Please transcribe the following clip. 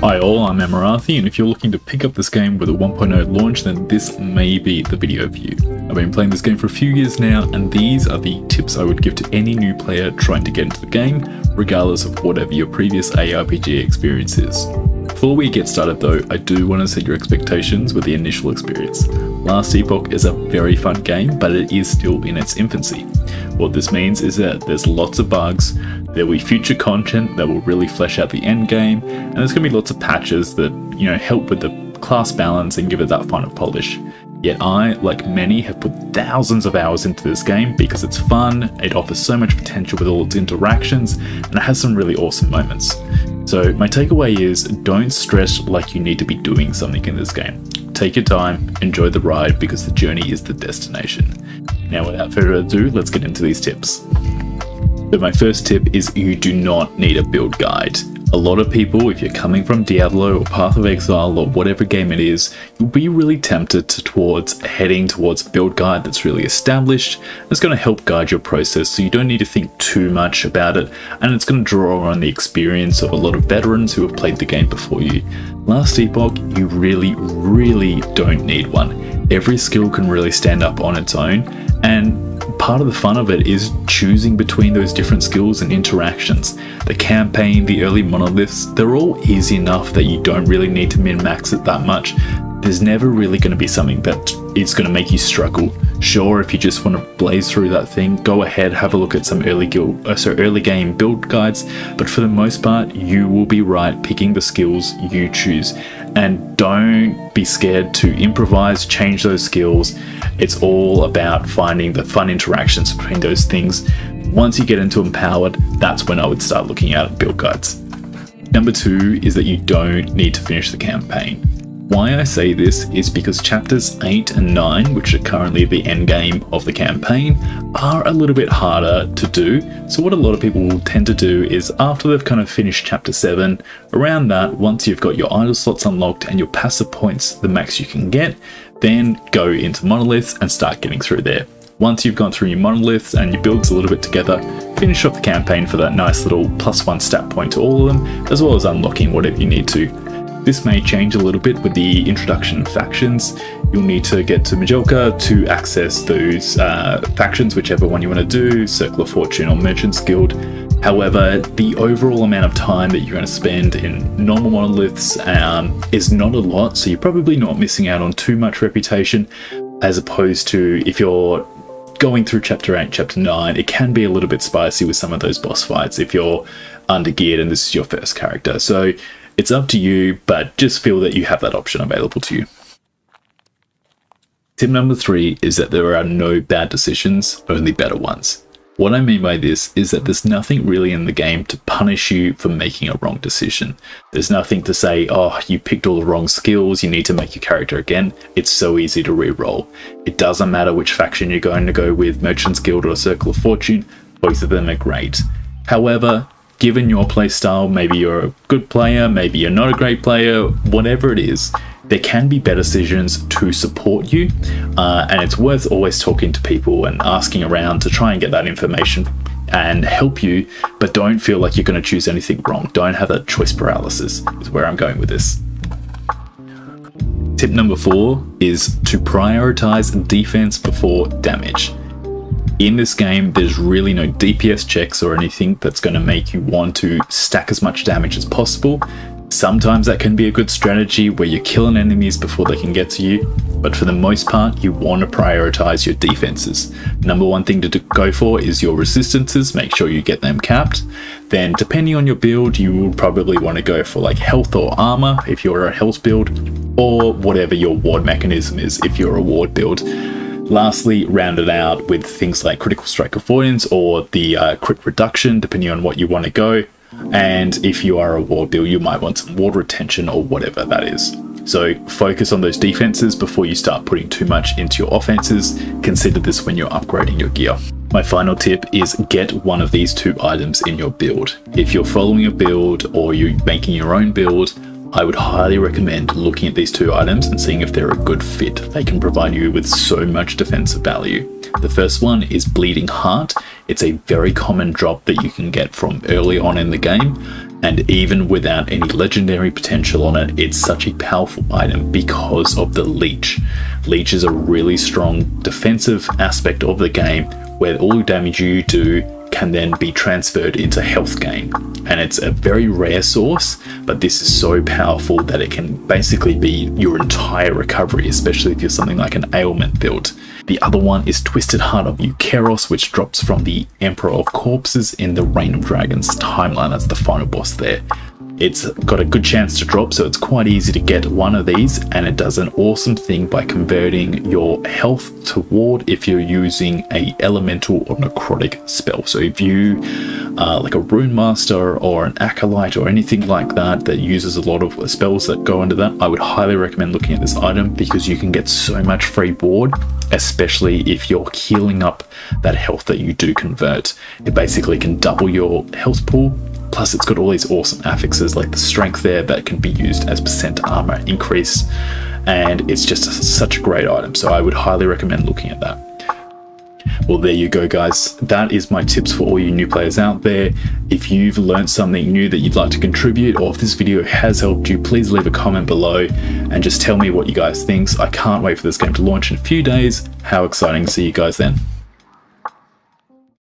Hi all, I'm Amarathi, and if you're looking to pick up this game with a 1.0 launch, then this may be the video for you. I've been playing this game for a few years now, and these are the tips I would give to any new player trying to get into the game, regardless of whatever your previous ARPG experience is. Before we get started though, I do want to set your expectations with the initial experience. Last Epoch is a very fun game, but it is still in its infancy. What this means is that there's lots of bugs, there will be future content that will really flesh out the end game, and there's going to be lots of patches that, help with the class balance and give it that final polish. Yet I, like many, have put thousands of hours into this game because it's fun, it offers so much potential with all its interactions, and it has some really awesome moments. So my takeaway is, don't stress like you need to be doing something in this game. Take your time, enjoy the ride, because the journey is the destination. Now without further ado, let's get into these tips. So my first tip is you do not need a build guide. A lot of people, if you're coming from Diablo or Path of Exile or whatever game it is, you'll be really tempted towards heading towards a build guide that's really established. It's going to help guide your process, so you don't need to think too much about it, and it's going to draw on the experience of a lot of veterans who have played the game before you. Last Epoch, you really don't need one. Every skill can really stand up on its own, and part of the fun of it is choosing between those different skills and interactions. The campaign, the early monoliths, they're all easy enough that you don't really need to min-max it that much. There's never really going to be something that is going to make you struggle. Sure, if you just want to blaze through that thing, go ahead, have a look at some early game build guides, but for the most part, you will be right picking the skills you choose. And don't be scared to improvise, change those skills. It's all about finding the fun interactions between those things. Once you get into Empowered, that's when I would start looking at build guides. Number 2 is that you don't need to finish the campaign. Why I say this is because chapters 8 and 9, which are currently the end game of the campaign, are a little bit harder to do. So what a lot of people will tend to do is, after they've kind of finished chapter 7, around that, once you've got your idle slots unlocked and your passive points the max you can get, then go into monoliths and start getting through there. Once you've gone through your monoliths and your builds a little bit together, finish off the campaign for that nice little +1 stat point to all of them, as well as unlocking whatever you need to. This may change a little bit with the introduction of factions. You'll need to get to Majelka to access those factions, whichever one you want to do, Circle of Fortune or Merchant's Guild. However, the overall amount of time that you're going to spend in normal monoliths is not a lot, so you're probably not missing out on too much reputation, as opposed to if you're going through chapter 8, chapter 9, it can be a little bit spicy with some of those boss fights if you're undergeared and this is your first character. So it's up to you, but just feel that you have that option available to you. Tip number 3 is that there are no bad decisions, only better ones. What I mean by this is that there's nothing really in the game to punish you for making a wrong decision. There's nothing to say, oh, you picked all the wrong skills, you need to make your character again. It's so easy to re-roll. It doesn't matter which faction you're going to go with, Merchant's Guild or Circle of Fortune, both of them are great. However, given your playstyle, maybe you're a good player, maybe you're not a great player, whatever it is, there can be better decisions to support you, and it's worth always talking to people and asking around to try and get that information and help you, but don't feel like you're going to choose anything wrong. Don't have that choice paralysis, is where I'm going with this. Tip number 4 is to prioritize defense before damage. In this game, there's really no DPS checks or anything that's going to make you want to stack as much damage as possible. Sometimes that can be a good strategy where you're killing enemies before they can get to you, but for the most part, you want to prioritize your defenses. Number 1 thing to go for is your resistances, make sure you get them capped. Then depending on your build, you will probably want to go for like health or armor if you're a health build, or whatever your ward mechanism is if you're a ward build. Lastly, round it out with things like critical strike avoidance or the crit reduction, depending on what you want to go. And if you are a ward build, you might want some ward retention or whatever that is. So focus on those defenses before you start putting too much into your offenses. Consider this when you're upgrading your gear. My final tip is get one of these 2 items in your build. If you're following a build or you're making your own build, I would highly recommend looking at these 2 items and seeing if they're a good fit. They can provide you with so much defensive value. The first one is Bleeding Heart. It's a very common drop that you can get from early on in the game. And even without any legendary potential on it, it's such a powerful item because of the leech. Leech is a really strong defensive aspect of the game where all damage you do can then be transferred into health gain. And it's a very rare source, but this is so powerful that it can basically be your entire recovery, especially if you're something like an ailment build. The other one is Twisted Heart of Eukeros, which drops from the Emperor of Corpses in the Reign of Dragons timeline as the final boss there. It's got a good chance to drop, so it's quite easy to get one of these, and it does an awesome thing by converting your health to ward if you're using a elemental or necrotic spell. So if you are like a rune master or an acolyte or anything like that that uses a lot of spells that go into that, I would highly recommend looking at this item because you can get so much free ward, especially if you're healing up that health that you do convert. It basically can double your health pool. Plus it's got all these awesome affixes like the strength there that can be used as percent armor increase, and it's just such a great item, so I would highly recommend looking at that. Well, there you go guys, that is my tips for all you new players out there. If you've learned something new that you'd like to contribute, or if this video has helped you, please leave a comment below and just tell me what you guys think. I can't wait for this game to launch in a few days. How exciting. See you guys then.